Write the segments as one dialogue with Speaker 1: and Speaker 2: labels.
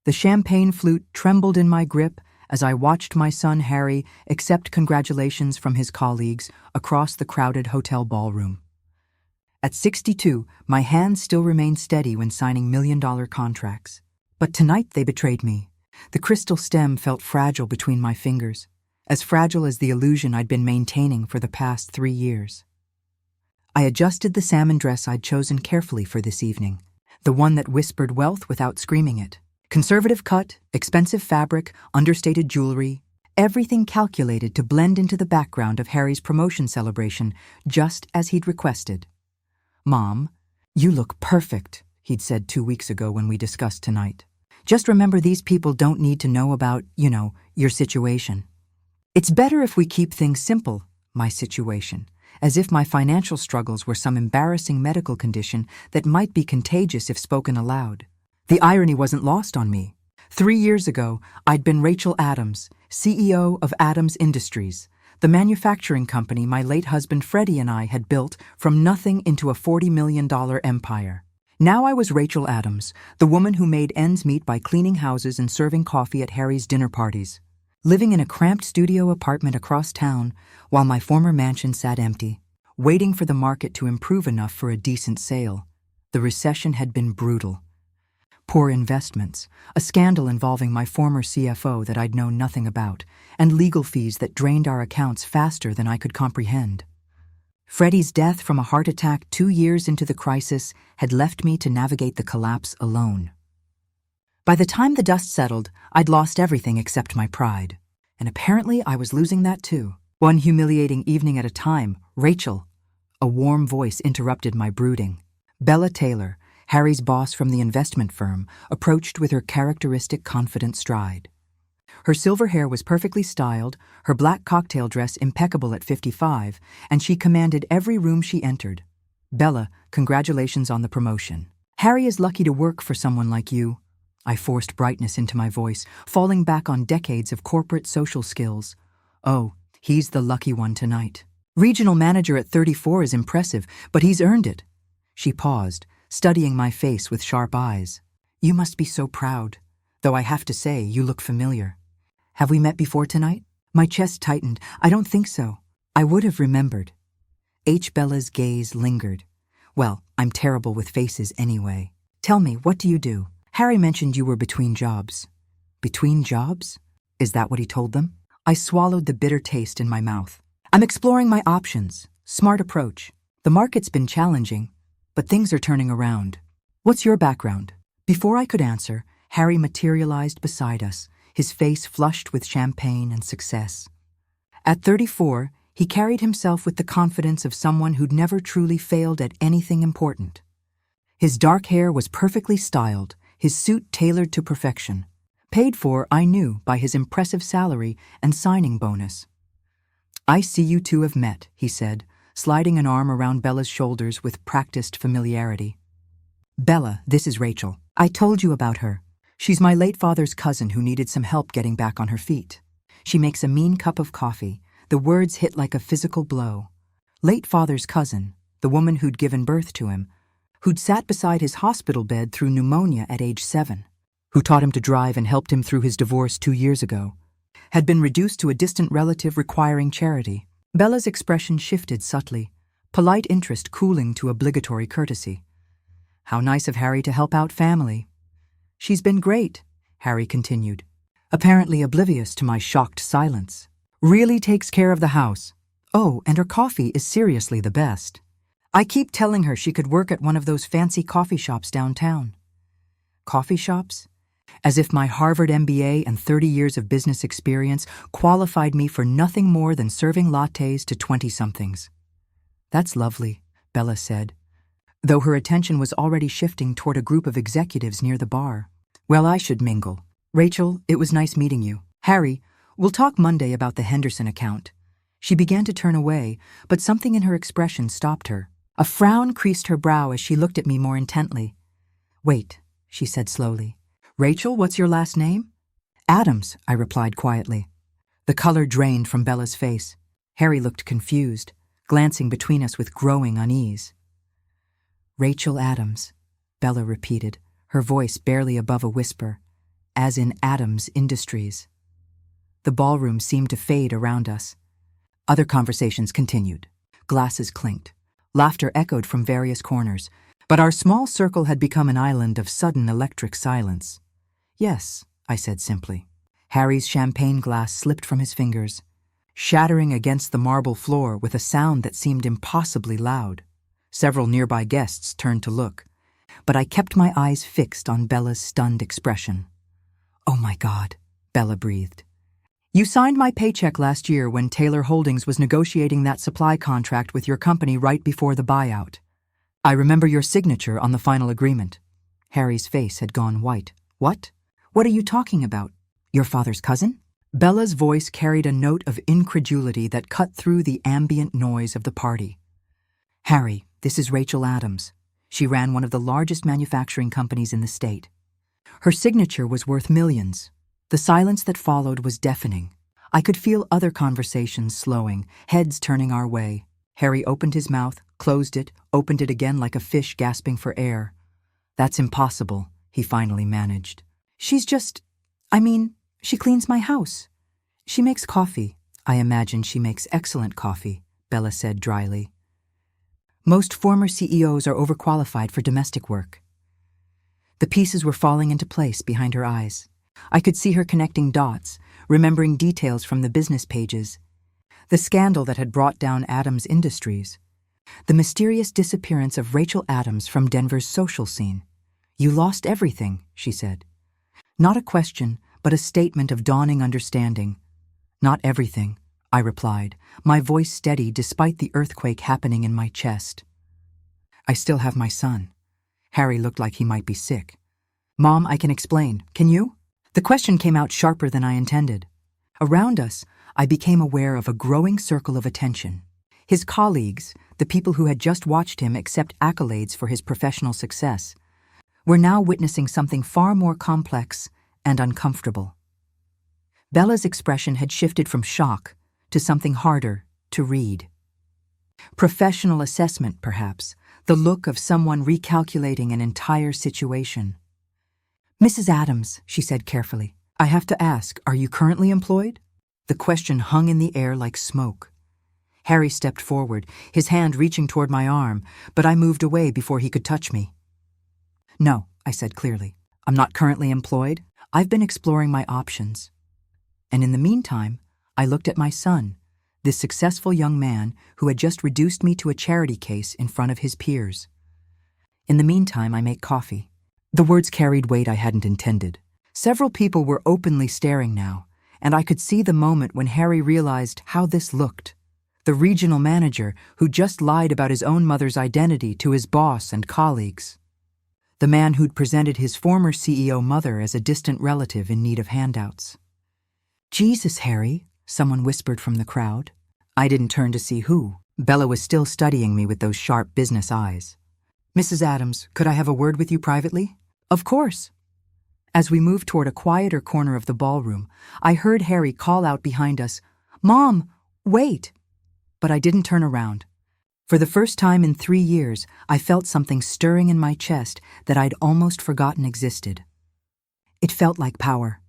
Speaker 1: The champagne flute trembled in my grip as I watched my son Harry accept congratulations from his colleagues across the crowded hotel ballroom. At 62, my hands still remained steady when signing million-dollar contracts. But tonight they betrayed me. The crystal stem felt fragile between my fingers, as fragile as the illusion I'd been maintaining for the past 3 years. I adjusted the salmon dress I'd chosen carefully for this evening, the one that whispered wealth without screaming it. Conservative cut, expensive fabric, understated jewelry, everything calculated to blend into the background of Harry's promotion celebration, just as he'd requested. "Mom, you look perfect," he'd said 2 weeks ago when we discussed tonight. "Just remember, these people don't need to know about, your situation." It's better if we keep things simple, my situation, as if my financial struggles were some embarrassing medical condition that might be contagious if spoken aloud. The irony wasn't lost on me. 3 years ago, I'd been Rachel Adams, CEO of Adams Industries, the manufacturing company my late husband Freddie and I had built from nothing into a $40 million empire. Now I was Rachel Adams, the woman who made ends meet by cleaning houses and serving coffee at Harry's dinner parties, living in a cramped studio apartment across town while my former mansion sat empty, waiting for the market to improve enough for a decent sale. The recession had been brutal. Poor investments, a scandal involving my former CFO that I'd known nothing about, and legal fees that drained our accounts faster than I could comprehend. Freddie's death from a heart attack 2 years into the crisis had left me to navigate the collapse alone. By the time the dust settled, I'd lost everything except my pride. And apparently I was losing that too. One humiliating evening at a time, "Rachel," a warm voice interrupted my brooding. Bella Taylor, Harry's boss from the investment firm, approached with her characteristic confident stride. Her silver hair was perfectly styled, her black cocktail dress impeccable at 55, and she commanded every room she entered. "Bella, congratulations on the promotion. Harry is lucky to work for someone like you." I forced brightness into my voice, falling back on decades of corporate social skills. "Oh, he's the lucky one tonight. Regional manager at 34 is impressive, but he's earned it." She paused, studying my face with sharp eyes. "You must be so proud. Though I have to say, you look familiar. Have we met before tonight?" My chest tightened. "I don't think so. I would have remembered." Bella's gaze lingered. "Well, I'm terrible with faces anyway. Tell me, what do you do? Harry mentioned you were between jobs." "Between jobs? Is that what he told them?" I swallowed the bitter taste in my mouth. "I'm exploring my options. Smart approach. The market's been challenging, but things are turning around. What's your background?" Before I could answer, Harry materialized beside us, his face flushed with champagne and success. At 34, he carried himself with the confidence of someone who'd never truly failed at anything important. His dark hair was perfectly styled, his suit tailored to perfection. Paid for, I knew, by his impressive salary and signing bonus. "I see you two have met," he said, sliding an arm around Bella's shoulders with practiced familiarity. "Bella, this is Rachel. I told you about her. She's my late father's cousin who needed some help getting back on her feet. She makes a mean cup of coffee." The words hit like a physical blow. Late father's cousin, the woman who'd given birth to him, who'd sat beside his hospital bed through pneumonia at age 7, who taught him to drive and helped him through his divorce 2 years ago, had been reduced to a distant relative requiring charity. Bella's expression shifted subtly, polite interest cooling to obligatory courtesy. "How nice of Harry to help out family." "She's been great," Harry continued, apparently oblivious to my shocked silence. "Really takes care of the house. Oh, and her coffee is seriously the best. I keep telling her she could work at one of those fancy coffee shops downtown." Coffee shops? As if my Harvard MBA and 30 years of business experience qualified me for nothing more than serving lattes to 20-somethings. "That's lovely," Bella said, though her attention was already shifting toward a group of executives near the bar. "Well, I should mingle. Rachel, it was nice meeting you. Harry, we'll talk Monday about the Henderson account." She began to turn away, but something in her expression stopped her. A frown creased her brow as she looked at me more intently. "Wait," she said slowly. "Rachel, what's your last name?" "Adams," I replied quietly. The color drained from Bella's face. Harry looked confused, glancing between us with growing unease. "Rachel Adams," Bella repeated, her voice barely above a whisper. as in Adams Industries. The ballroom seemed to fade around us. Other conversations continued. Glasses clinked. Laughter echoed from various corners, but our small circle had become an island of sudden electric silence. "Yes," I said simply. Harry's champagne glass slipped from his fingers, shattering against the marble floor with a sound that seemed impossibly loud. Several nearby guests turned to look, but I kept my eyes fixed on Bella's stunned expression. "Oh my God," Bella breathed. "You signed my paycheck last year when Taylor Holdings was negotiating that supply contract with your company right before the buyout. I remember your signature on the final agreement." Harry's face had gone white. "What? What are you talking about? Your father's cousin?" Bella's voice carried a note of incredulity that cut through the ambient noise of the party. "Harry, this is Rachel Adams. She ran one of the largest manufacturing companies in the state. Her signature was worth millions." The silence that followed was deafening. I could feel other conversations slowing, heads turning our way. Harry opened his mouth, closed it, opened it again like a fish gasping for air. "That's impossible," he finally managed. "She's just... she cleans my house. She makes coffee." "I imagine she makes excellent coffee," Bella said dryly. "Most former CEOs are overqualified for domestic work." The pieces were falling into place behind her eyes. I could see her connecting dots, remembering details from the business pages. The scandal that had brought down Adams Industries. The mysterious disappearance of Rachel Adams from Denver's social scene. "You lost everything," she said. Not a question, but a statement of dawning understanding. "Not everything," I replied, my voice steady despite the earthquake happening in my chest. "I still have my son." Harry looked like he might be sick. "Mom, I can explain. Can you?" The question came out sharper than I intended. Around us, I became aware of a growing circle of attention. His colleagues, the people who had just watched him accept accolades for his professional success, were now witnessing something far more complex and uncomfortable. Bella's expression had shifted from shock to something harder to read. Professional assessment, perhaps, the look of someone recalculating an entire situation. "Mrs. Adams," she said carefully, "I have to ask, are you currently employed?" The question hung in the air like smoke. Harry stepped forward, his hand reaching toward my arm, but I moved away before he could touch me. "No," I said clearly. "I'm not currently employed. I've been exploring my options." And in the meantime, I looked at my son, this successful young man who had just reduced me to a charity case in front of his peers. "In the meantime, I make coffee." The words carried weight I hadn't intended. Several people were openly staring now, and I could see the moment when Harry realized how this looked. The regional manager who just lied about his own mother's identity to his boss and colleagues. The man who'd presented his former CEO mother as a distant relative in need of handouts. "Jesus, Harry," someone whispered from the crowd. I didn't turn to see who. Bella was still studying me with those sharp business eyes. "Mrs. Adams, could I have a word with you privately?" "Of course." As we moved toward a quieter corner of the ballroom, I heard Harry call out behind us, "Mom, wait!" But I didn't turn around. For the first time in 3 years, I felt something stirring in my chest that I'd almost forgotten existed. It felt like power.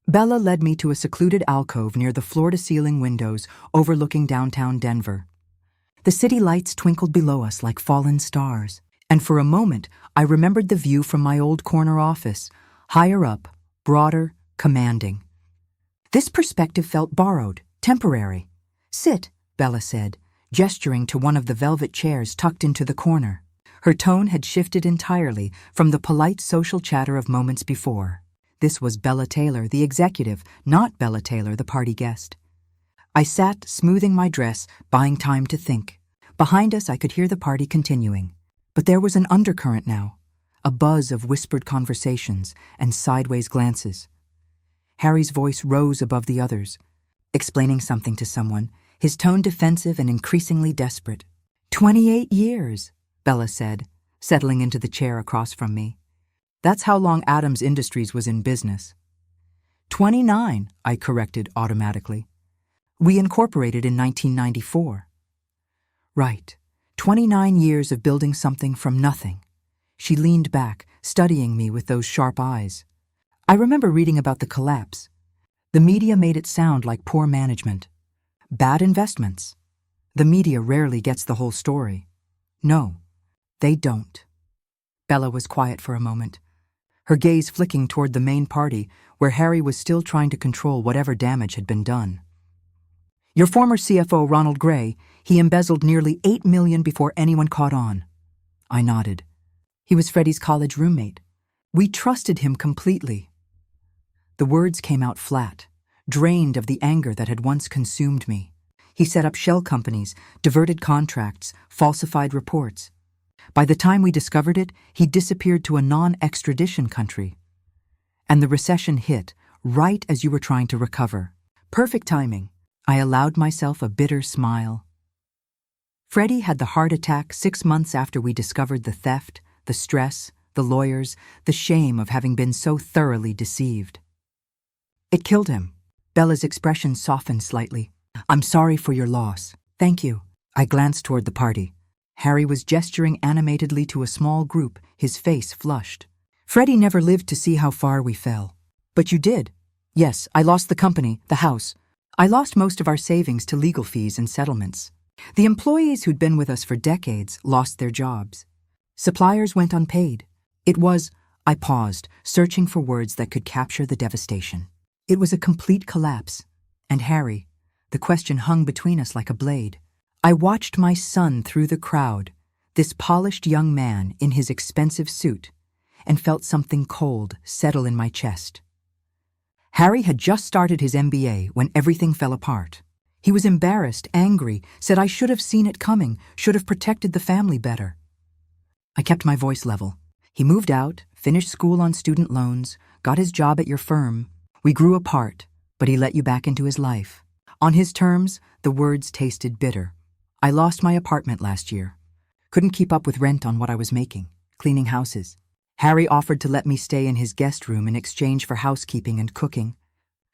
Speaker 1: Bella led me to a secluded alcove near the floor-to-ceiling windows overlooking downtown Denver. The city lights twinkled below us like fallen stars, and for a moment I remembered the view from my old corner office, higher up, broader, commanding. This perspective felt borrowed, temporary. "Sit," Bella said, gesturing to one of the velvet chairs tucked into the corner. Her tone had shifted entirely from the polite social chatter of moments before. This was Bella Taylor, the executive, not Bella Taylor, the party guest. I sat, smoothing my dress, buying time to think. Behind us, I could hear the party continuing. But there was an undercurrent now, a buzz of whispered conversations and sideways glances. Harry's voice rose above the others, explaining something to someone, his tone defensive and increasingly desperate. 28 years, Bella said, settling into the chair across from me. That's how long Adams Industries was in business. 29, I corrected automatically. We incorporated in 1994. Right, 29 years of building something from nothing. She leaned back, studying me with those sharp eyes. I remember reading about the collapse. The media made it sound like poor management. Bad investments. The media rarely gets the whole story. No, they don't. Bella was quiet for a moment, her gaze flicking toward the main party where Harry was still trying to control whatever damage had been done. Your former CFO, Ronald Gray, he embezzled nearly $8 million before anyone caught on. I nodded. He was Freddie's college roommate. We trusted him completely. The words came out flat, drained of the anger that had once consumed me. He set up shell companies, diverted contracts, falsified reports. By the time we discovered it, he disappeared to a non-extradition country. And the recession hit, right as you were trying to recover. Perfect timing. I allowed myself a bitter smile. Freddie had the heart attack 6 months after we discovered the theft, the stress, the lawyers, the shame of having been so thoroughly deceived. It killed him. Bella's expression softened slightly. I'm sorry for your loss. Thank you. I glanced toward the party. Harry was gesturing animatedly to a small group, his face flushed. Freddie never lived to see how far we fell. But you did. Yes, I lost the company, the house. I lost most of our savings to legal fees and settlements. The employees who'd been with us for decades lost their jobs. Suppliers went unpaid. It was, I paused, searching for words that could capture the devastation. It was a complete collapse. And Harry, the question hung between us like a blade. I watched my son through the crowd, this polished young man in his expensive suit, and felt something cold settle in my chest. Harry had just started his MBA when everything fell apart. He was embarrassed, angry, said I should have seen it coming, should have protected the family better. I kept my voice level. He moved out, finished school on student loans, got his job at your firm. We grew apart, but he let you back into his life. On his terms, the words tasted bitter. I lost my apartment last year. Couldn't keep up with rent on what I was making, cleaning houses. Harry offered to let me stay in his guest room in exchange for housekeeping and cooking.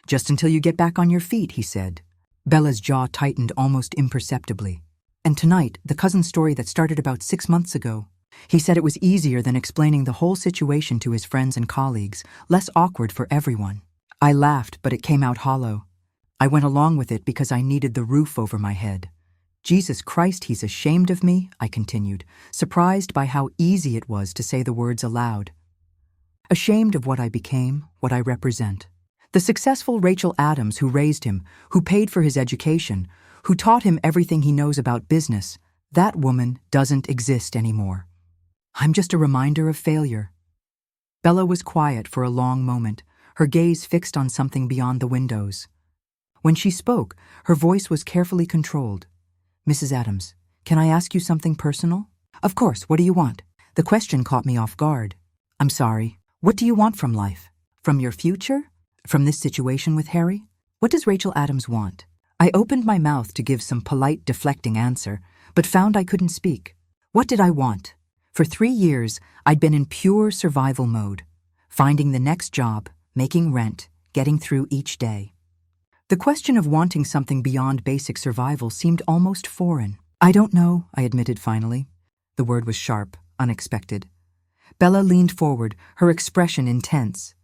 Speaker 1: Just until you get back on your feet, he said. Bella's jaw tightened almost imperceptibly. And tonight, the cousin story that started about 6 months ago. He said it was easier than explaining the whole situation to his friends and colleagues, less awkward for everyone. I laughed, but it came out hollow. I went along with it because I needed the roof over my head. Jesus Christ, he's ashamed of me, I continued, surprised by how easy it was to say the words aloud. Ashamed of what I became, what I represent. The successful Rachel Adams who raised him, who paid for his education, who taught him everything he knows about business, that woman doesn't exist anymore. I'm just a reminder of failure. Bella was quiet for a long moment, her gaze fixed on something beyond the windows. When she spoke, her voice was carefully controlled. Mrs. Adams, can I ask you something personal? Of course, what do you want? The question caught me off guard. I'm sorry. What do you want from life? From your future? From this situation with Harry? What does Rachel Adams want? I opened my mouth to give some polite, deflecting answer, but found I couldn't speak. What did I want? For 3 years, I'd been in pure survival mode, finding the next job, making rent, getting through each day. The question of wanting something beyond basic survival seemed almost foreign. I don't know, I admitted finally. The word was sharp, unexpected. Bella leaned forward, her expression intense.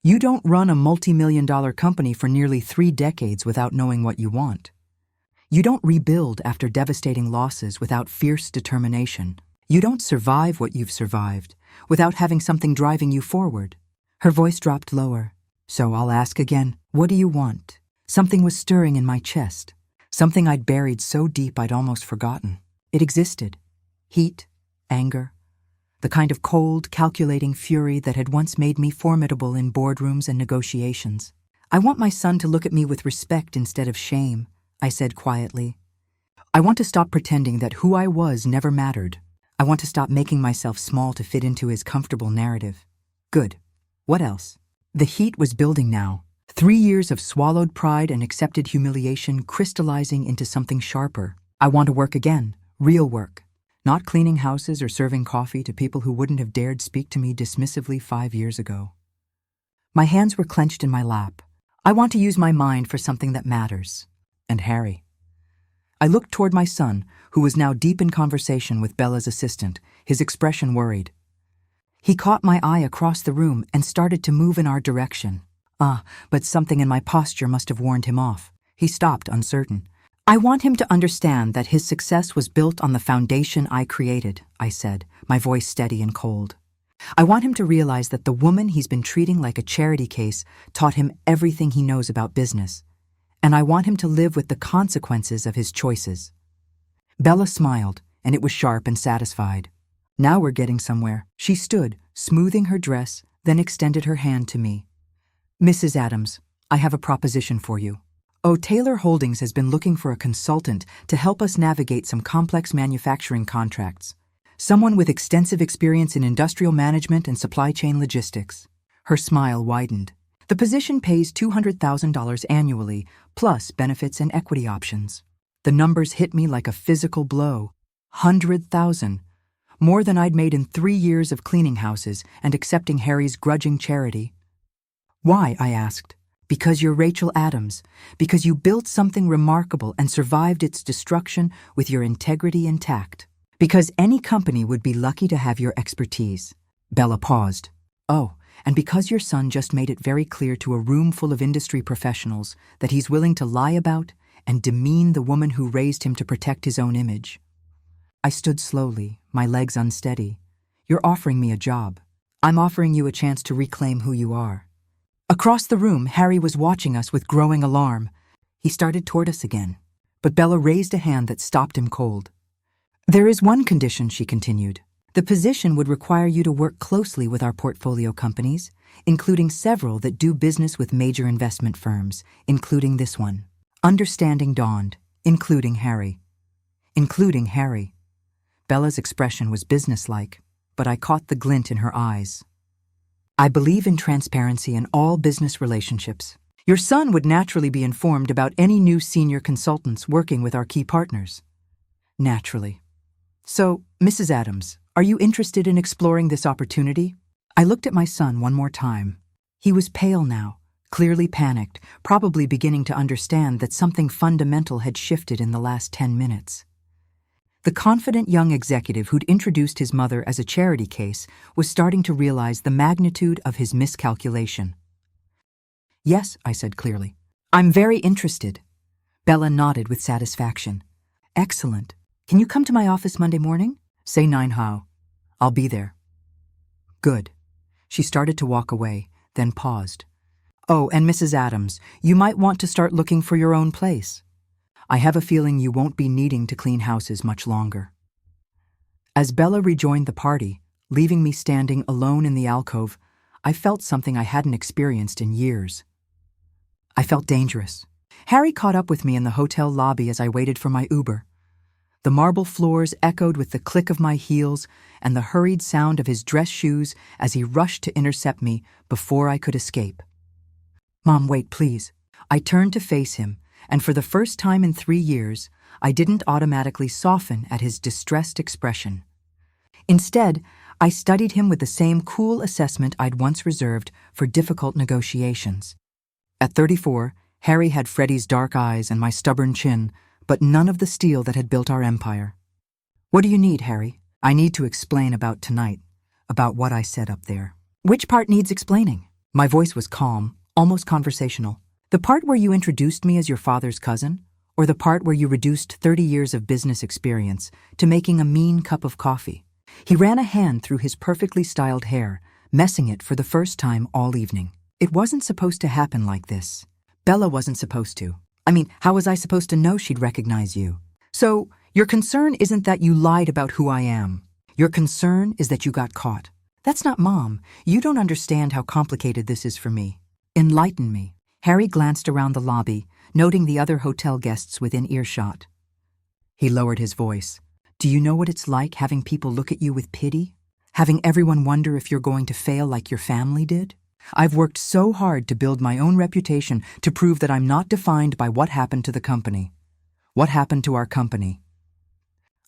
Speaker 1: You don't run a multi-million-dollar company for nearly 3 decades without knowing what you want. You don't rebuild after devastating losses without fierce determination. You don't survive what you've survived without having something driving you forward. Her voice dropped lower. So I'll ask again, what do you want? Something was stirring in my chest, something I'd buried so deep I'd almost forgotten. It existed. Heat, anger, the kind of cold, calculating fury that had once made me formidable in boardrooms and negotiations. I want my son to look at me with respect instead of shame, I said quietly. I want to stop pretending that who I was never mattered. I want to stop making myself small to fit into his comfortable narrative. Good. What else? The heat was building now. 3 years of swallowed pride and accepted humiliation crystallizing into something sharper. I want to work again, real work. Not cleaning houses or serving coffee to people who wouldn't have dared speak to me dismissively 5 years ago. My hands were clenched in my lap. I want to use my mind for something that matters. And Harry. I looked toward my son, who was now deep in conversation with Bella's assistant, his expression worried. He caught my eye across the room and started to move in our direction. But something in my posture must have warned him off. He stopped, uncertain. I want him to understand that his success was built on the foundation I created, I said, my voice steady and cold. I want him to realize that the woman he's been treating like a charity case taught him everything he knows about business. And I want him to live with the consequences of his choices. Bella smiled, and it was sharp and satisfied. Now we're getting somewhere. She stood, smoothing her dress, then extended her hand to me. Mrs. Adams, I have a proposition for you. Taylor Holdings has been looking for a consultant to help us navigate some complex manufacturing contracts. Someone with extensive experience in industrial management and supply chain logistics. Her smile widened. The position pays $200,000 annually, plus benefits and equity options. The numbers hit me like a physical blow. $100,000. More than I'd made in 3 years of cleaning houses and accepting Harry's grudging charity. Why? I asked. Because you're Rachel Adams. Because you built something remarkable and survived its destruction with your integrity intact. Because any company would be lucky to have your expertise. Bella paused. Oh, and because your son just made it very clear to a room full of industry professionals that he's willing to lie about and demean the woman who raised him to protect his own image. I stood slowly, my legs unsteady. You're offering me a job. I'm offering you a chance to reclaim who you are. Across the room, Harry was watching us with growing alarm. He started toward us again, but Bella raised a hand that stopped him cold. There is one condition, she continued. The position would require you to work closely with our portfolio companies, including several that do business with major investment firms, including this one. Understanding dawned, including Harry. Including Harry. Bella's expression was businesslike, but I caught the glint in her eyes. I believe in transparency in all business relationships. Your son would naturally be informed about any new senior consultants working with our key partners. Naturally. So, Mrs. Adams, are you interested in exploring this opportunity? I looked at my son one more time. He was pale now, clearly panicked, probably beginning to understand that something fundamental had shifted in the last 10 minutes. The confident young executive who'd introduced his mother as a charity case was starting to realize the magnitude of his miscalculation. Yes, I said clearly. I'm very interested. Bella nodded with satisfaction. Excellent. Can you come to my office Monday morning? Say 9 how. I'll be there. Good. She started to walk away, then paused. Oh, and Mrs. Adams, you might want to start looking for your own place. I have a feeling you won't be needing to clean houses much longer. As Bella rejoined the party, leaving me standing alone in the alcove, I felt something I hadn't experienced in years. I felt dangerous. Harry caught up with me in the hotel lobby as I waited for my Uber. The marble floors echoed with the click of my heels and the hurried sound of his dress shoes as he rushed to intercept me before I could escape. Mom, wait, please. I turned to face him, and for the first time in 3 years, I didn't automatically soften at his distressed expression. Instead, I studied him with the same cool assessment I'd once reserved for difficult negotiations. At 34, Harry had Freddie's dark eyes and my stubborn chin, but none of the steel that had built our empire. What do you need, Harry? I need to explain about tonight, about what I said up there. Which part needs explaining? My voice was calm, almost conversational. The part where you introduced me as your father's cousin, or the part where you reduced 30 years of business experience to making a mean cup of coffee? He ran a hand through his perfectly styled hair, messing it for the first time all evening. It wasn't supposed to happen like this. Bella wasn't supposed to. I mean, how was I supposed to know she'd recognize you? So, your concern isn't that you lied about who I am. Your concern is that you got caught. That's not Mom. You don't understand how complicated this is for me. Enlighten me. Harry glanced around the lobby, noting the other hotel guests within earshot. He lowered his voice. Do you know what it's like having people look at you with pity? Having everyone wonder if you're going to fail like your family did? I've worked so hard to build my own reputation to prove that I'm not defined by what happened to the company. What happened to our company?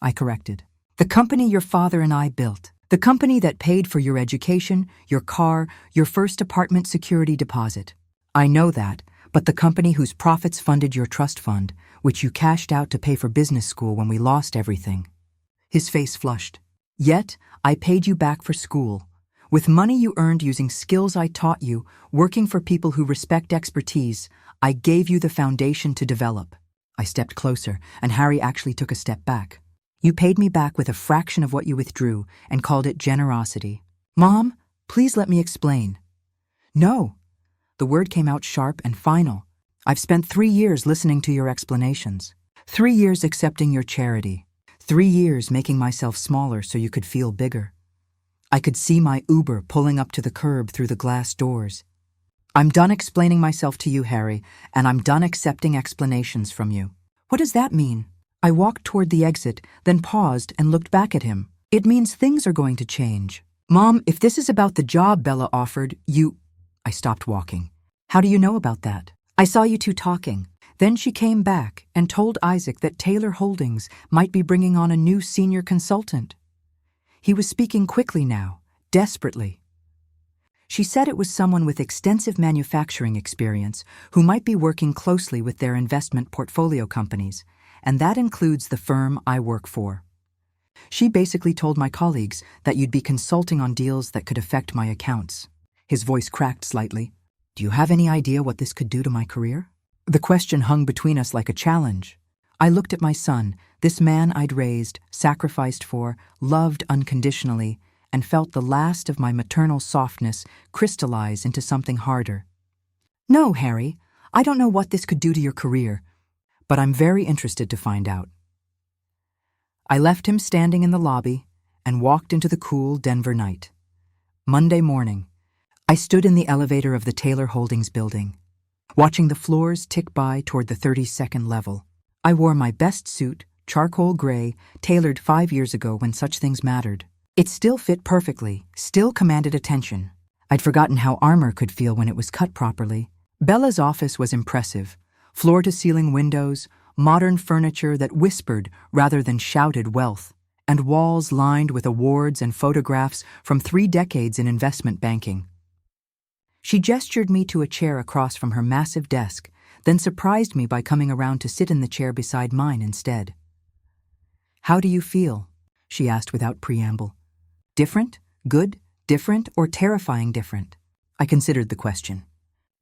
Speaker 1: I corrected. The company your father and I built. The company that paid for your education, your car, your first apartment security deposit. I know that, but the company whose profits funded your trust fund, which you cashed out to pay for business school when we lost everything. His face flushed. Yet, I paid you back for school, With money you earned using skills I taught you, working for people who respect expertise, I gave you the foundation to develop. I stepped closer, and Harry actually took a step back. You paid me back with a fraction of what you withdrew and called it generosity. Mom, please let me explain. No. The word came out sharp and final. I've spent 3 years listening to your explanations. 3 years accepting your charity. 3 years making myself smaller so you could feel bigger. I could see my Uber pulling up to the curb through the glass doors. I'm done explaining myself to you, Harry, and I'm done accepting explanations from you. What does that mean? I walked toward the exit, then paused and looked back at him. It means things are going to change. Mom, if this is about the job Bella offered, I stopped walking. How do you know about that? I saw you two talking. Then she came back and told Isaac that Taylor Holdings might be bringing on a new senior consultant. He was speaking quickly now, desperately. She said it was someone with extensive manufacturing experience who might be working closely with their investment portfolio companies, and that includes the firm I work for. She basically told my colleagues that you'd be consulting on deals that could affect my accounts. His voice cracked slightly. Do you have any idea what this could do to my career? The question hung between us like a challenge. I looked at my son, this man I'd raised, sacrificed for, loved unconditionally, and felt the last of my maternal softness crystallize into something harder. No, Harry, I don't know what this could do to your career, but I'm very interested to find out. I left him standing in the lobby and walked into the cool Denver night. Monday morning, I stood in the elevator of the Taylor Holdings building, watching the floors tick by toward the 32nd level. I wore my best suit, charcoal gray, tailored 5 years ago when such things mattered. It still fit perfectly, still commanded attention. I'd forgotten how armor could feel when it was cut properly. Bella's office was impressive. Floor-to-ceiling windows, modern furniture that whispered rather than shouted wealth, and walls lined with awards and photographs from 3 decades in investment banking. She gestured me to a chair across from her massive desk, then surprised me by coming around to sit in the chair beside mine instead. How do you feel? She asked without preamble. Different? Good? Different? Or terrifying different? I considered the question.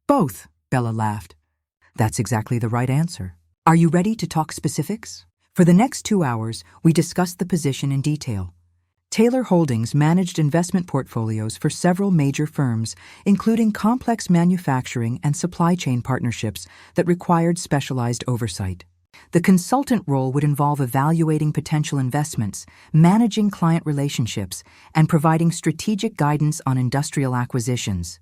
Speaker 1: Both, Bella laughed. That's exactly the right answer. Are you ready to talk specifics? For the next 2 hours, we discussed the position in detail. Taylor Holdings managed investment portfolios for several major firms, including complex manufacturing and supply chain partnerships that required specialized oversight. The consultant role would involve evaluating potential investments, managing client relationships, and providing strategic guidance on industrial acquisitions.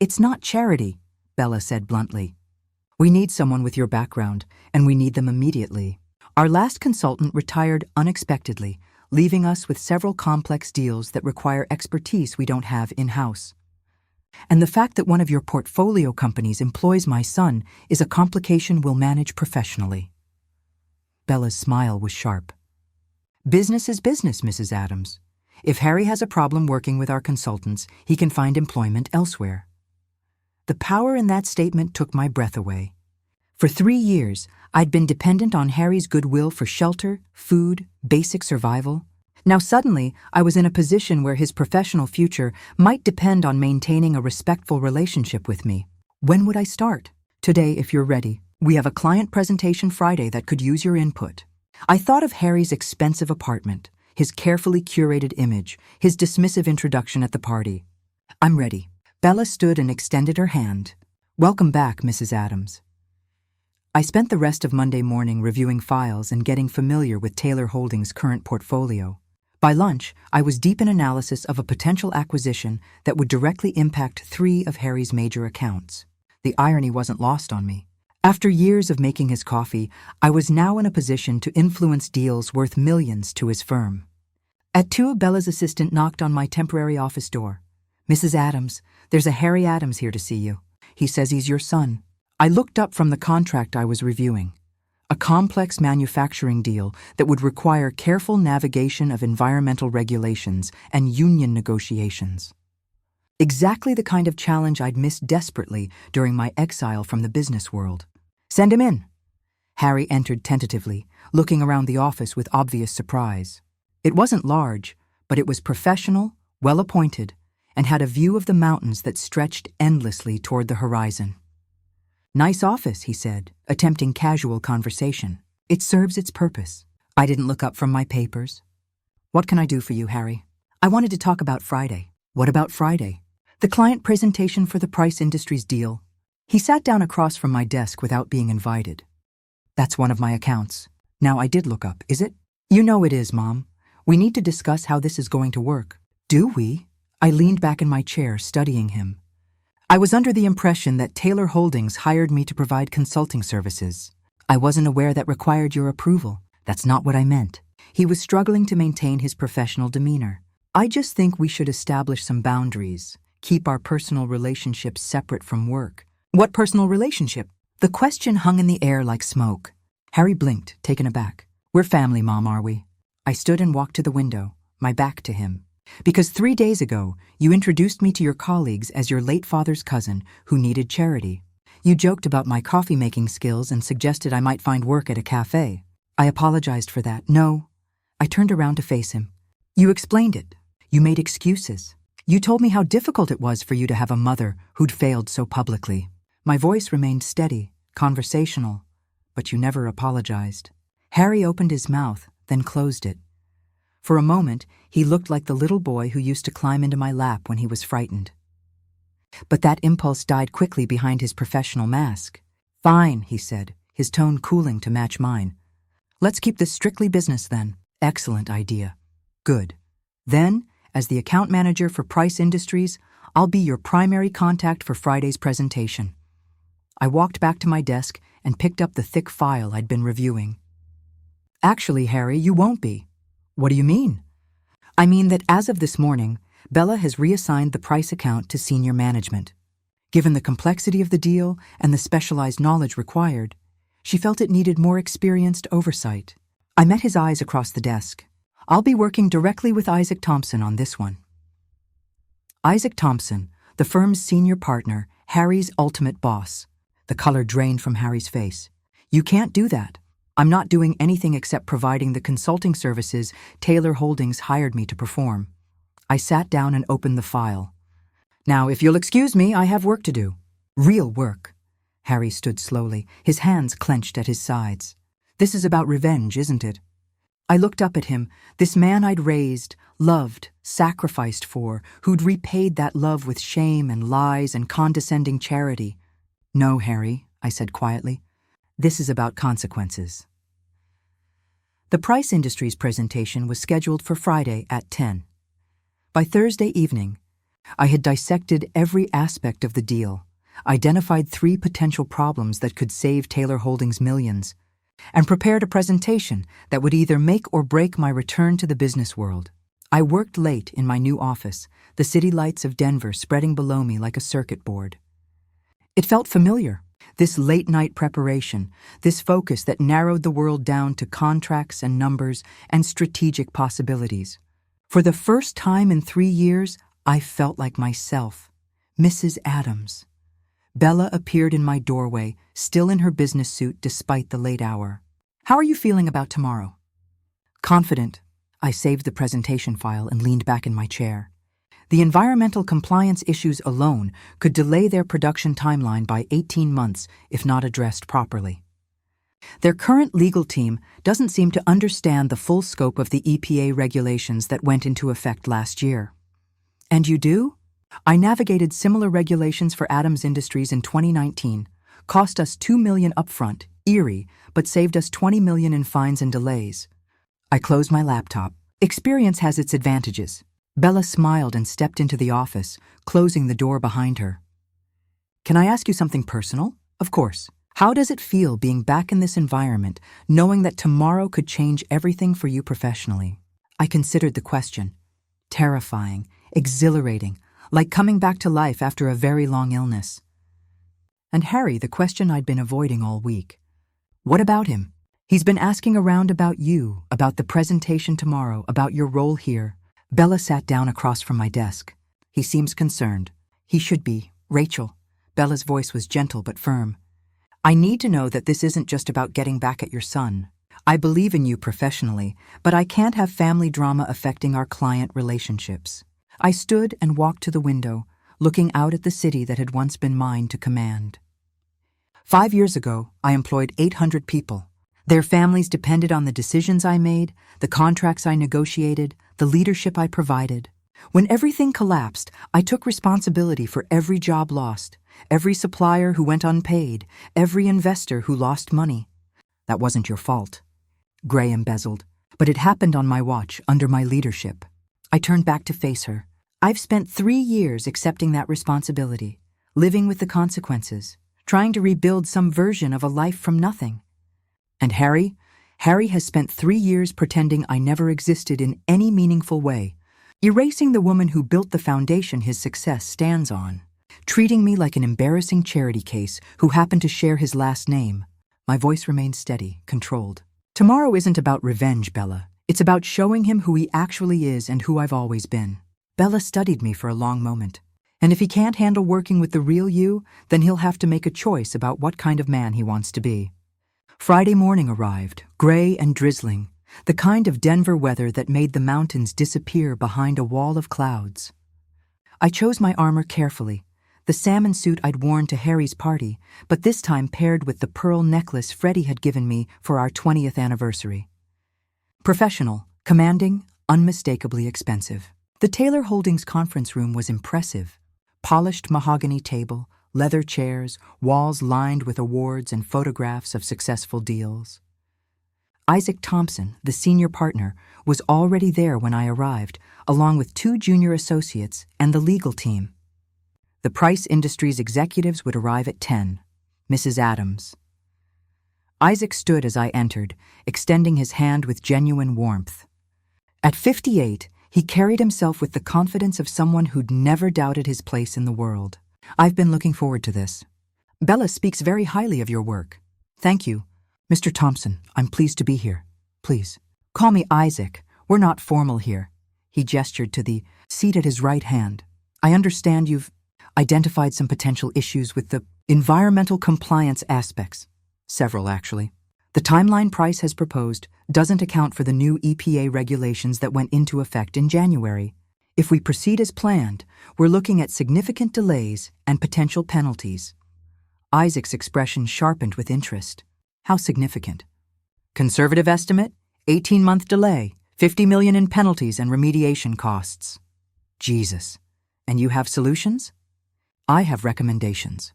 Speaker 1: It's not charity, Bella said bluntly. We need someone with your background, and we need them immediately. Our last consultant retired unexpectedly, leaving us with several complex deals that require expertise we don't have in-house. And the fact that one of your portfolio companies employs my son is a complication we'll manage professionally. Bella's smile was sharp. Business is business, Mrs. Adams. If Harry has a problem working with our consultants, he can find employment elsewhere. The power in that statement took my breath away. For 3 years, I'd been dependent on Harry's goodwill for shelter, food, basic survival. Now suddenly, I was in a position where his professional future might depend on maintaining a respectful relationship with me. When would I start? Today, if you're ready. We have a client presentation Friday that could use your input. I thought of Harry's expensive apartment, his carefully curated image, his dismissive introduction at the party. I'm ready. Bella stood and extended her hand. Welcome back, Mrs. Adams. I spent the rest of Monday morning reviewing files and getting familiar with Taylor Holdings' current portfolio. By lunch, I was deep in analysis of a potential acquisition that would directly impact 3 of Harry's major accounts. The irony wasn't lost on me. After years of making his coffee, I was now in a position to influence deals worth millions to his firm. At 2, Bella's assistant knocked on my temporary office door. Mrs. Adams, there's a Harry Adams here to see you. He says he's your son. I looked up from the contract I was reviewing. A complex manufacturing deal that would require careful navigation of environmental regulations and union negotiations. Exactly the kind of challenge I'd missed desperately during my exile from the business world. Send him in. Harry entered tentatively, looking around the office with obvious surprise. It wasn't large, but it was professional, well-appointed, and had a view of the mountains that stretched endlessly toward the horizon. "Nice office," he said, attempting casual conversation. "It serves its purpose." I didn't look up from my papers. "What can I do for you, Harry?" "I wanted to talk about Friday." "What about Friday?" "The client presentation for the Price Industries deal." He sat down across from my desk without being invited. "That's one of my accounts." Now, I did look up, is it? "You know it is, Mom. We need to discuss how this is going to work." "Do we?" I leaned back in my chair, studying him. "I was under the impression that Taylor Holdings hired me to provide consulting services. I wasn't aware that required your approval." "That's not what I meant." He was struggling to maintain his professional demeanor. "I just think we should establish some boundaries, keep our personal relationships separate from work." "What personal relationship?" The question hung in the air like smoke. Harry blinked, taken aback. "We're family, Mom, are we?" I stood and walked to the window, my back to him. "Because 3 days ago, you introduced me to your colleagues as your late father's cousin who needed charity. You joked about my coffee-making skills and suggested I might find work at a cafe. I apologized for that." "No." I turned around to face him. "You explained it. You made excuses. You told me how difficult it was for you to have a mother who'd failed so publicly." My voice remained steady, conversational, but you never apologized. Harry opened his mouth, then closed it. For a moment, he looked like the little boy who used to climb into my lap when he was frightened. But that impulse died quickly behind his professional mask. "Fine," he said, his tone cooling to match mine. "Let's keep this strictly business then." "Excellent idea." "Good. Then, as the account manager for Price Industries, I'll be your primary contact for Friday's presentation." I walked back to my desk and picked up the thick file I'd been reviewing. "Actually, Harry, you won't be." "What do you mean?" "I mean that as of this morning, Bella has reassigned the Price account to senior management. Given the complexity of the deal and the specialized knowledge required, she felt it needed more experienced oversight." I met his eyes across the desk. "I'll be working directly with Isaac Thompson on this one." Isaac Thompson, the firm's senior partner, Harry's ultimate boss. The color drained from Harry's face. "You can't do that. I'm not doing anything except providing the consulting services Taylor Holdings hired me to perform." I sat down and opened the file. "Now, if you'll excuse me, I have work to do." "Real work." Harry stood slowly, his hands clenched at his sides. "This is about revenge, isn't it?" I looked up at him, this man I'd raised, loved, sacrificed for, who'd repaid that love with shame and lies and condescending charity. "No, Harry," I said quietly. "This is about consequences." The Price Industries presentation was scheduled for Friday at 10. By Thursday evening, I had dissected every aspect of the deal, identified 3 potential problems that could save Taylor Holdings millions, and prepared a presentation that would either make or break my return to the business world. I worked late in my new office, the city lights of Denver spreading below me like a circuit board. It felt familiar, this late-night preparation, this focus that narrowed the world down to contracts and numbers and strategic possibilities. For the first time in 3 years, I felt like myself, Mrs. Adams. Bella appeared in my doorway, still in her business suit despite the late hour. "How are you feeling about tomorrow?" "Confident." I saved the presentation file and leaned back in my chair. The environmental compliance issues alone could delay their production timeline by 18 months if not addressed properly. Their current legal team doesn't seem to understand the full scope of the EPA regulations that went into effect last year. "And you do?" "I navigated similar regulations for Adams Industries in 2019, cost us $2 million upfront, eerie, but saved us $20 million in fines and delays." I closed my laptop. Experience has its advantages. Bella smiled and stepped into the office, closing the door behind her. "Can I ask you something personal?" "Of course. How does it feel being back in this environment, knowing that tomorrow could change everything for you professionally?" I considered the question. Terrifying, exhilarating, like coming back to life after a very long illness. And Harry, the question I'd been avoiding all week. What about him? He's been asking around about you, about the presentation tomorrow, about your role here. Bella sat down across from my desk. "He seems concerned." "He should be. Rachel." Bella's voice was gentle but firm. "I need to know that this isn't just about getting back at your son. I believe in you professionally, but I can't have family drama affecting our client relationships. I stood and walked to the window, looking out at the city that had once been mine to command. 5 years ago, I employed 800 people. Their families depended on the decisions I made, the contracts I negotiated, the leadership I provided. When everything collapsed, I took responsibility for every job lost, every supplier who went unpaid, every investor who lost money. That wasn't your fault. Gray embezzled, but it happened on my watch, under my leadership. I turned back to face her. I've spent 3 years accepting that responsibility, living with the consequences, trying to rebuild some version of a life from nothing. And Harry has spent 3 years pretending I never existed in any meaningful way, erasing the woman who built the foundation his success stands on, treating me like an embarrassing charity case who happened to share his last name. My voice remained steady, controlled. Tomorrow isn't about revenge, Bella. It's about showing him who he actually is and who I've always been. Bella studied me for a long moment. And if he can't handle working with the real you, then he'll have to make a choice about what kind of man he wants to be. Friday morning arrived, gray and drizzling, the kind of Denver weather that made the mountains disappear behind a wall of clouds. I chose my armor carefully, the salmon suit I'd worn to Harry's party, but this time paired with the pearl necklace Freddie had given me for our 20th anniversary. Professional, commanding, unmistakably expensive. The Taylor Holdings conference room was impressive. Polished mahogany table, leather chairs, walls lined with awards and photographs of successful deals. Isaac Thompson, the senior partner, was already there when I arrived, along with 2 junior associates and the legal team. The Price Industries executives would arrive at 10. Mrs. Adams. Isaac stood as I entered, extending his hand with genuine warmth. At 58, he carried himself with the confidence of someone who'd never doubted his place in the world. I've been looking forward to this. Bella speaks very highly of your work. Thank you. Mr. Thompson, I'm pleased to be here. Please, call me Isaac. We're not formal here. He gestured to the seat at his right hand. I understand you've identified some potential issues with the environmental compliance aspects. Several, actually. The timeline Price has proposed doesn't account for the new EPA regulations that went into effect in January. If we proceed as planned, we're looking at significant delays and potential penalties. Isaac's expression sharpened with interest. How significant? Conservative estimate, 18-month delay, $50 million in penalties and remediation costs. Jesus. And you have solutions? I have recommendations.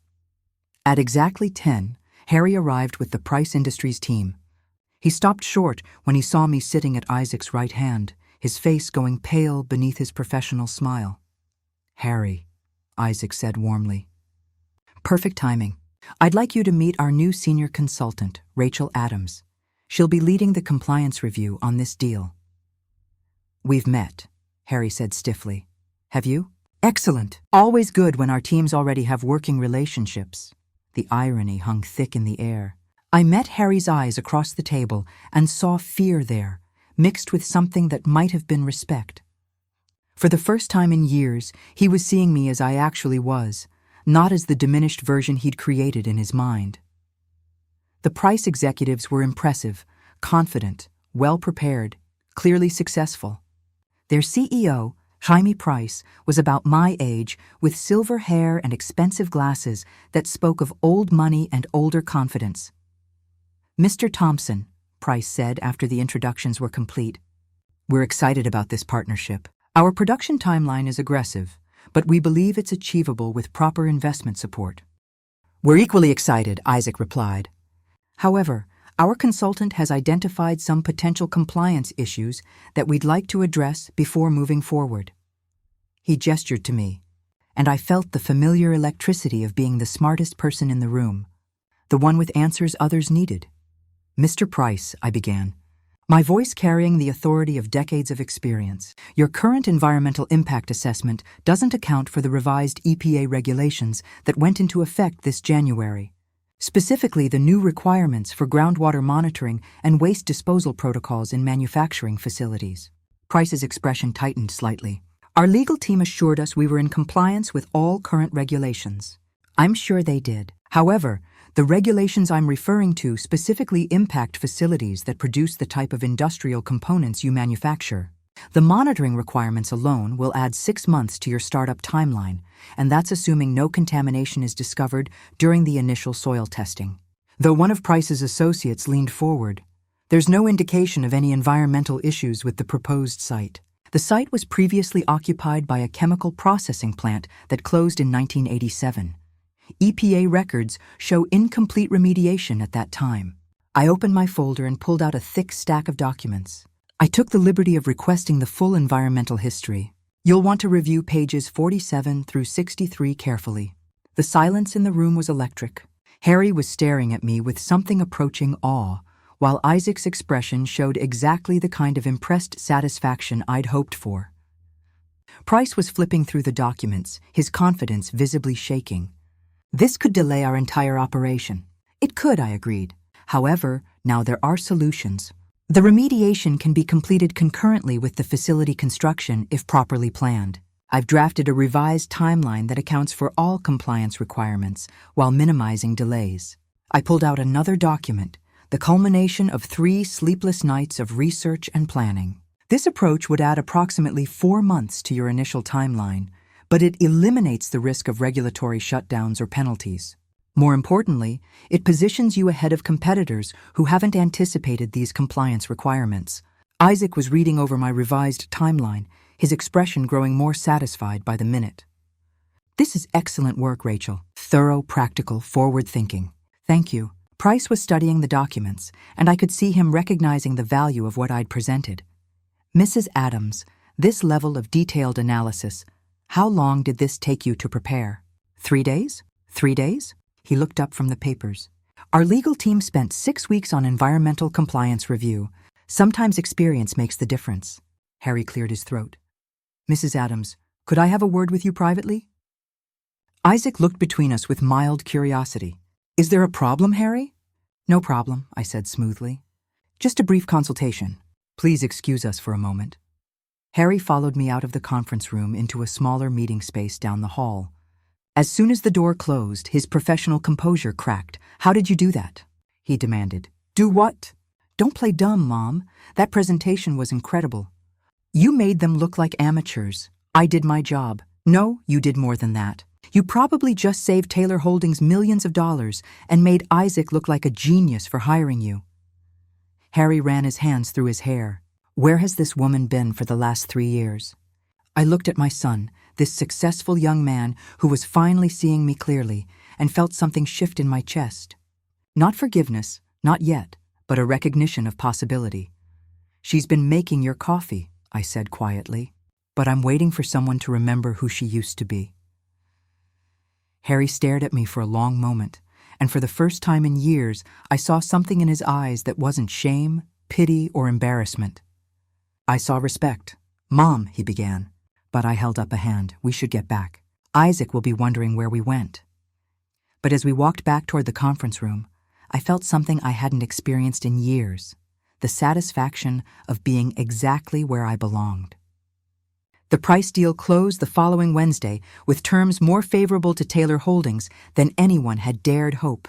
Speaker 1: At exactly 10, Harry arrived with the Price Industries team. He stopped short when he saw me sitting at Isaac's right hand, his face going pale beneath his professional smile. Harry, Isaac said warmly. Perfect timing. I'd like you to meet our new senior consultant, Rachel Adams. She'll be leading the compliance review on this deal. We've met, Harry said stiffly. Have you? Excellent. Always good when our teams already have working relationships. The irony hung thick in the air. I met Harry's eyes across the table and saw fear there, mixed with something that might have been respect. For the first time in years, he was seeing me as I actually was, not as the diminished version he'd created in his mind. The Price executives were impressive, confident, well-prepared, clearly successful. Their CEO, Jaime Price, was about my age, with silver hair and expensive glasses that spoke of old money and older confidence. Mr. Thompson, Price said after the introductions were complete. We're excited about this partnership. Our production timeline is aggressive, but we believe it's achievable with proper investment support. We're equally excited, Isaac replied. However, our consultant has identified some potential compliance issues that we'd like to address before moving forward. He gestured to me, and I felt the familiar electricity of being the smartest person in the room, the one with answers others needed. Mr. Price, I began, my voice carrying the authority of decades of experience. Your current environmental impact assessment doesn't account for the revised EPA regulations that went into effect this January. Specifically, the new requirements for groundwater monitoring and waste disposal protocols in manufacturing facilities. Price's expression tightened slightly. Our legal team assured us we were in compliance with all current regulations. I'm sure they did. However, the regulations I'm referring to specifically impact facilities that produce the type of industrial components you manufacture. The monitoring requirements alone will add 6 months to your startup timeline, and that's assuming no contamination is discovered during the initial soil testing. Though one of Price's associates leaned forward, there's no indication of any environmental issues with the proposed site. The site was previously occupied by a chemical processing plant that closed in 1987. EPA records show incomplete remediation at that time. I opened my folder and pulled out a thick stack of documents. I took the liberty of requesting the full environmental history. You'll want to review pages 47 through 63 carefully. The silence in the room was electric. Harry was staring at me with something approaching awe, while Isaac's expression showed exactly the kind of impressed satisfaction I'd hoped for. Price was flipping through the documents, his confidence visibly shaking. This could delay our entire operation. It could, I agreed. However, now there are solutions. The remediation can be completed concurrently with the facility construction if properly planned. I've drafted a revised timeline that accounts for all compliance requirements while minimizing delays. I pulled out another document, the culmination of 3 sleepless nights of research and planning. This approach would add approximately 4 months to your initial timeline, but it eliminates the risk of regulatory shutdowns or penalties. More importantly, it positions you ahead of competitors who haven't anticipated these compliance requirements. Isaac was reading over my revised timeline, his expression growing more satisfied by the minute. This is excellent work, Rachel. Thorough, practical, forward-thinking. Thank you. Price was studying the documents, and I could see him recognizing the value of what I'd presented. Mrs. Adams, this level of detailed analysis, how long did this take you to prepare? 3 days? 3 days? He looked up from the papers. Our legal team spent 6 weeks on environmental compliance review. Sometimes experience makes the difference. Harry cleared his throat. Mrs. Adams, could I have a word with you privately? Isaac looked between us with mild curiosity. Is there a problem, Harry? No problem, I said smoothly. Just a brief consultation. Please excuse us for a moment. Harry followed me out of the conference room into a smaller meeting space down the hall. As soon as the door closed, his professional composure cracked. How did you do that? He demanded. Do what? Don't play dumb, Mom. That presentation was incredible. You made them look like amateurs. I did my job. No, you did more than that. You probably just saved Taylor Holdings millions of dollars and made Isaac look like a genius for hiring you. Harry ran his hands through his hair. Where has this woman been for the last 3 years? I looked at my son, this successful young man who was finally seeing me clearly, and felt something shift in my chest. Not forgiveness, not yet, but a recognition of possibility. She's been making your coffee, I said quietly, but I'm waiting for someone to remember who she used to be. Harry stared at me for a long moment, and for the first time in years, I saw something in his eyes that wasn't shame, pity, or embarrassment. I saw respect. Mom, he began, but I held up a hand. We should get back. Isaac will be wondering where we went. But as we walked back toward the conference room, I felt something I hadn't experienced in years, the satisfaction of being exactly where I belonged. The Price deal closed the following Wednesday with terms more favorable to Taylor Holdings than anyone had dared hope.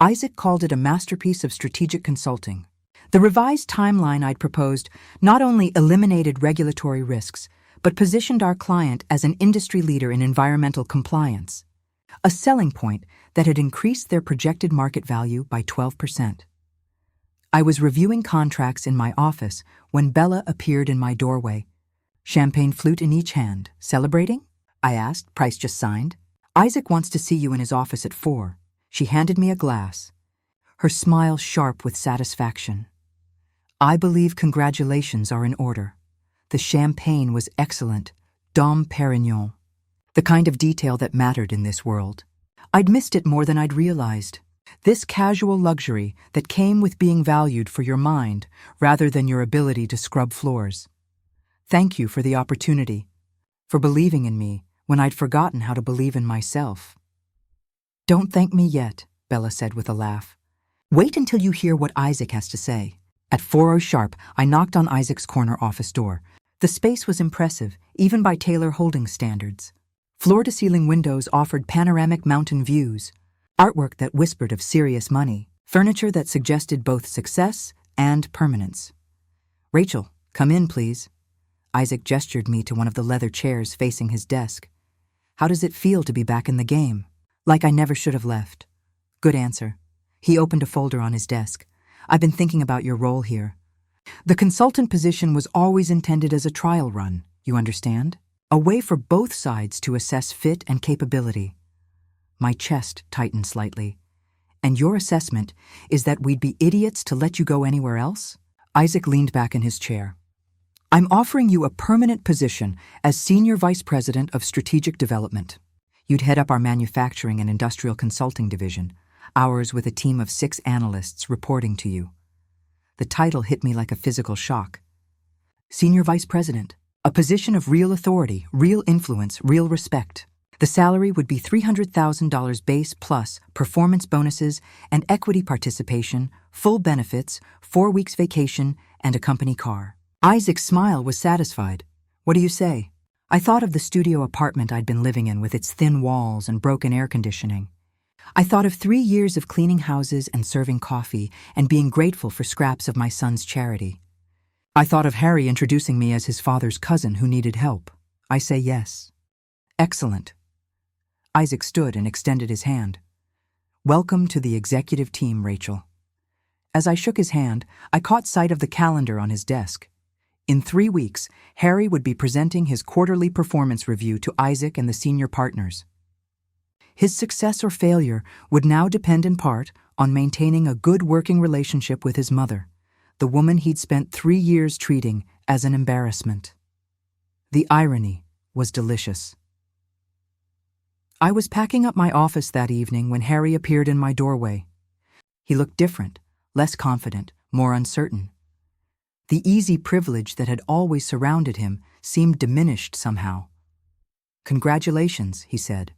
Speaker 1: Isaac called it a masterpiece of strategic consulting. The revised timeline I'd proposed not only eliminated regulatory risks, but positioned our client as an industry leader in environmental compliance, a selling point that had increased their projected market value by 12%. I was reviewing contracts in my office when Bella appeared in my doorway, champagne flute in each hand. Celebrating? I asked. Price just signed. Isaac wants to see you in his office at 4. She handed me a glass, her smile sharp with satisfaction. I believe congratulations are in order. The champagne was excellent, Dom Perignon, the kind of detail that mattered in this world. I'd missed it more than I'd realized. This casual luxury that came with being valued for your mind rather than your ability to scrub floors. Thank you for the opportunity, for believing in me when I'd forgotten how to believe in myself. Don't thank me yet, Bella said with a laugh. Wait until you hear what Isaac has to say. At 4:00 sharp, I knocked on Isaac's corner office door. The space was impressive, even by Taylor Holdings standards. Floor-to-ceiling windows offered panoramic mountain views, artwork that whispered of serious money, furniture that suggested both success and permanence. Rachel, come in, please. Isaac gestured me to one of the leather chairs facing his desk. How does it feel to be back in the game? Like I never should have left. Good answer. He opened a folder on his desk. I've been thinking about your role here. The consultant position was always intended as a trial run, you understand? A way for both sides to assess fit and capability. My chest tightened slightly. And your assessment is that we'd be idiots to let you go anywhere else? Isaac leaned back in his chair. I'm offering you a permanent position as Senior Vice President of Strategic Development. You'd head up our manufacturing and industrial consulting division, ours with a team of 6 analysts reporting to you. The title hit me like a physical shock. Senior Vice President, a position of real authority, real influence, real respect. The salary would be $300,000 base plus performance bonuses and equity participation, full benefits, 4 weeks vacation, and a company car. Isaac's smile was satisfied. What do you say? I thought of the studio apartment I'd been living in with its thin walls and broken air conditioning. I thought of 3 years of cleaning houses and serving coffee and being grateful for scraps of my son's charity. I thought of Harry introducing me as his father's cousin who needed help. I say yes. Excellent. Isaac stood and extended his hand. Welcome to the executive team, Rachel. As I shook his hand, I caught sight of the calendar on his desk. In 3 weeks, Harry would be presenting his quarterly performance review to Isaac and the senior partners. His success or failure would now depend in part on maintaining a good working relationship with his mother, the woman he'd spent 3 years treating as an embarrassment. The irony was delicious. I was packing up my office that evening when Harry appeared in my doorway. He looked different, less confident, more uncertain. The easy privilege that had always surrounded him seemed diminished somehow. Congratulations, he said.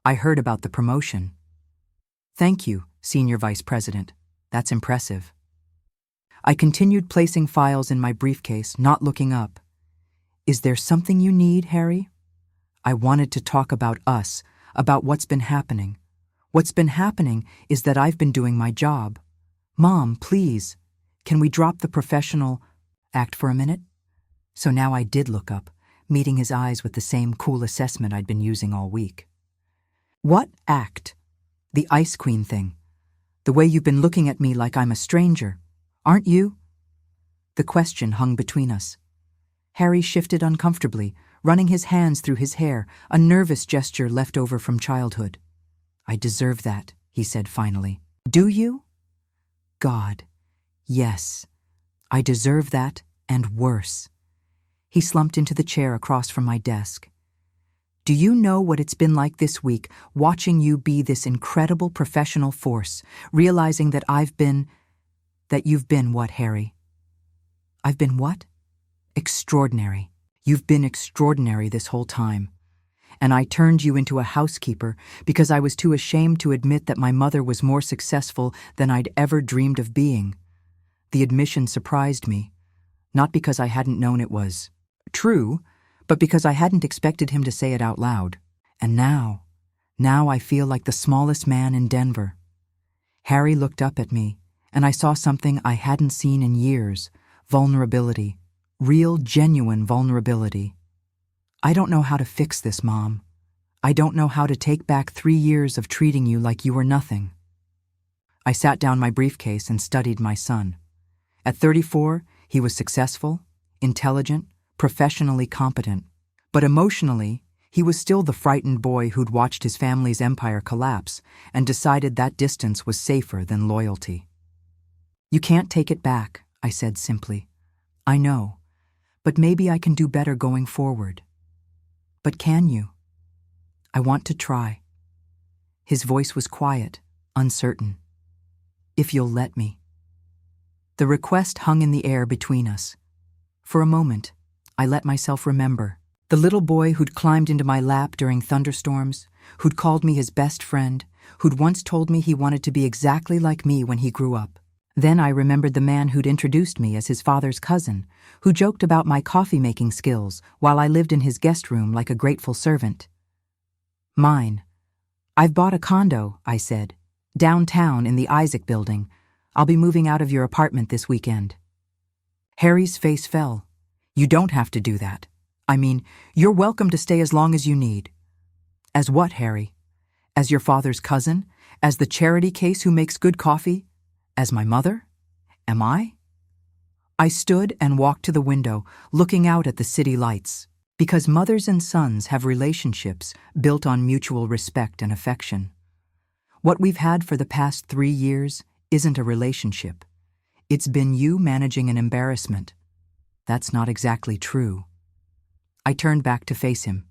Speaker 1: I heard about the promotion. Thank you, Senior Vice President. That's impressive. I continued placing files in my briefcase, not looking up. Is there something you need, Harry? I wanted to talk about us, about what's been happening. What's been happening is that I've been doing my job. Mom, please. Can we drop the professional act for a minute? So now I did look up, meeting his eyes with the same cool assessment I'd been using all week. What act? The Ice Queen thing. The way you've been looking at me like I'm a stranger. Aren't you? The question hung between us. Harry shifted uncomfortably, running his hands through his hair, a nervous gesture left over from childhood. I deserve that, he said finally. Do you? God. Yes, I deserve that, and worse. He slumped into the chair across from my desk. Do you know what it's been like this week, watching you be this incredible professional force, realizing that you've been what, Harry? I've been what? Extraordinary. You've been extraordinary this whole time. And I turned you into a housekeeper because I was too ashamed to admit that my mother was more successful than I'd ever dreamed of being. The admission surprised me, not because I hadn't known it was true, but because I hadn't expected him to say it out loud. And now I feel like the smallest man in Denver. Harry looked up at me, and I saw something I hadn't seen in years, vulnerability, real, genuine vulnerability. I don't know how to fix this, Mom. I don't know how to take back 3 years of treating you like you were nothing. I sat down my briefcase and studied my son. At 34, he was successful, intelligent, professionally competent. But emotionally, he was still the frightened boy who'd watched his family's empire collapse and decided that distance was safer than loyalty. You can't take it back, I said simply. I know, but maybe I can do better going forward. But can you? I want to try. His voice was quiet, uncertain. If you'll let me. The request hung in the air between us. For a moment, I let myself remember. The little boy who'd climbed into my lap during thunderstorms, who'd called me his best friend, who'd once told me he wanted to be exactly like me when he grew up. Then I remembered the man who'd introduced me as his father's cousin, who joked about my coffee-making skills while I lived in his guest room like a grateful servant. Mine. I've bought a condo, I said, downtown in the Isaac Building. I'll be moving out of your apartment this weekend. Harry's face fell. You don't have to do that. I mean, you're welcome to stay as long as you need. As what, Harry? As your father's cousin? As the charity case who makes good coffee? As my mother? Am I? I stood and walked to the window, looking out at the city lights. Because mothers and sons have relationships built on mutual respect and affection. What we've had for the past 3 years isn't a relationship. It's been you managing an embarrassment. That's not exactly true. I turned back to face him.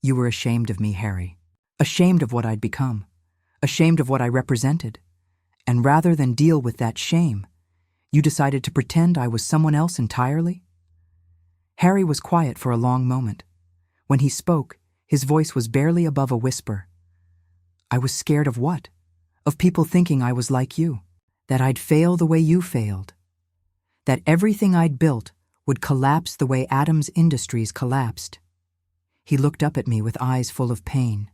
Speaker 1: You were ashamed of me, Harry. Ashamed of what I'd become. Ashamed of what I represented. And rather than deal with that shame, you decided to pretend I was someone else entirely? Harry was quiet for a long moment. When he spoke, his voice was barely above a whisper. I was scared of what? Of people thinking I was like you. That I'd fail the way you failed. That everything I'd built would collapse the way Adams Industries collapsed. He looked up at me with eyes full of pain.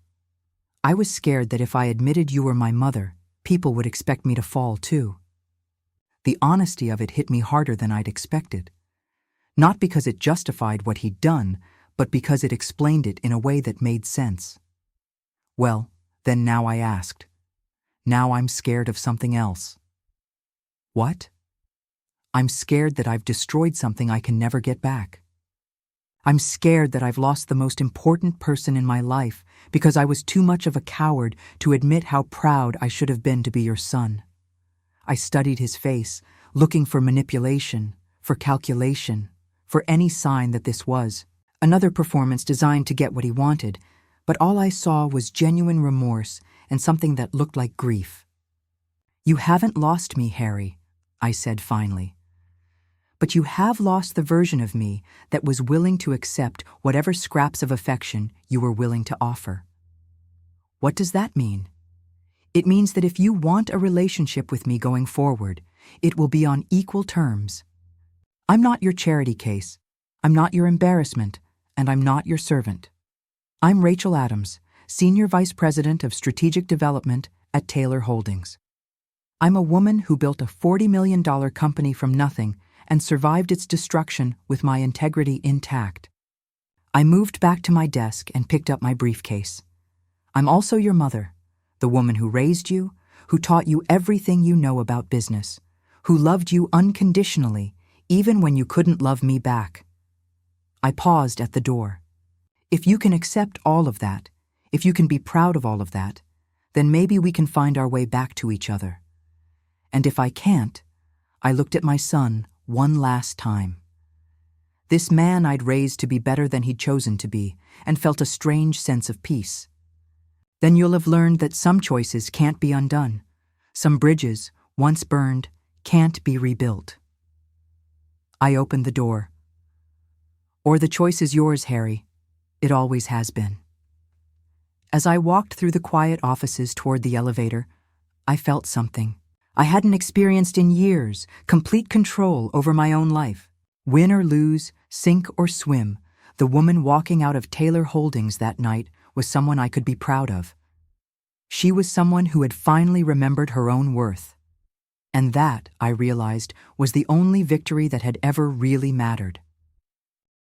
Speaker 1: I was scared that if I admitted you were my mother, people would expect me to fall too. The honesty of it hit me harder than I'd expected. Not because it justified what he'd done, but because it explained it in a way that made sense. Well, then now I asked. Now I'm scared of something else. What? I'm scared that I've destroyed something I can never get back. I'm scared that I've lost the most important person in my life because I was too much of a coward to admit how proud I should have been to be your son. I studied his face, looking for manipulation, for calculation, for any sign that this was another performance designed to get what he wanted, but all I saw was genuine remorse and something that looked like grief. You haven't lost me, Harry, I said finally. But you have lost the version of me that was willing to accept whatever scraps of affection you were willing to offer. What does that mean? It means that if you want a relationship with me going forward, it will be on equal terms. I'm not your charity case, I'm not your embarrassment, and I'm not your servant. I'm Rachel Adams, Senior Vice President of Strategic Development at Taylor Holdings. I'm a woman who built a $40 million company from nothing and survived its destruction with my integrity intact. I moved back to my desk and picked up my briefcase. I'm also your mother, the woman who raised you, who taught you everything you know about business, who loved you unconditionally, even when you couldn't love me back. I paused at the door. If you can accept all of that, if you can be proud of all of that, then maybe we can find our way back to each other. And if I can't, I looked at my son one last time. This man I'd raised to be better than he'd chosen to be, and felt a strange sense of peace. Then you'll have learned that some choices can't be undone. Some bridges, once burned, can't be rebuilt. I opened the door. Or the choice is yours, Harry. It always has been. As I walked through the quiet offices toward the elevator, I felt something I hadn't experienced in years, complete control over my own life. Win or lose, sink or swim, the woman walking out of Taylor Holdings that night was someone I could be proud of. She was someone who had finally remembered her own worth. And that, I realized, was the only victory that had ever really mattered.